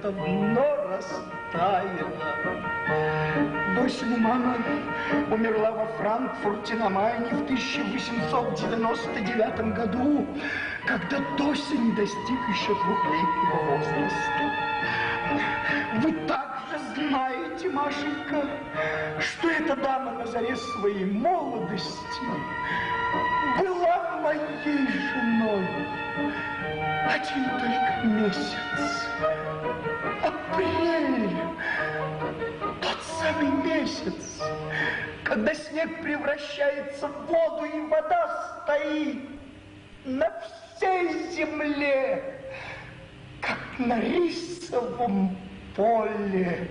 Давно растаяла. Досину мама умерла во Франкфурте на Майне в 1899 году, когда Дося не достиг еще двухлетнего возраста. Вы также знаете, Машенька, что эта дама на заре своей молодости была моей женой. Один только месяц. Апрель. Тот самый месяц, когда снег превращается в воду, и вода стоит на всей земле, как на рисовом поле.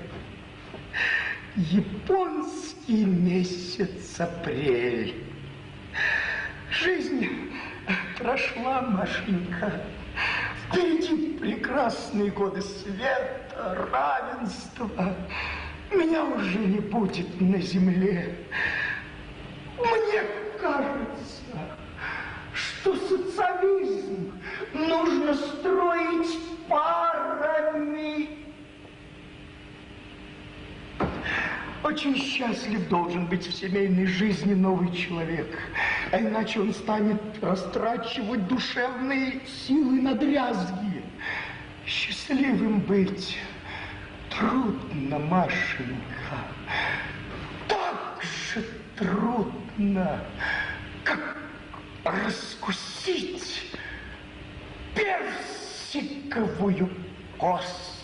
Японский месяц апрель. Жизнь прошла, Машенька. Впереди прекрасные годы света, равенства. Меня уже не будет на земле. Мне кажется, что социализм нужно строить парами. Очень счастлив должен быть в семейной жизни новый человек, а иначе он станет растрачивать душевные силы на дрязги. Счастливым быть трудно, Машенька, так же трудно, как раскусить персиковую косу.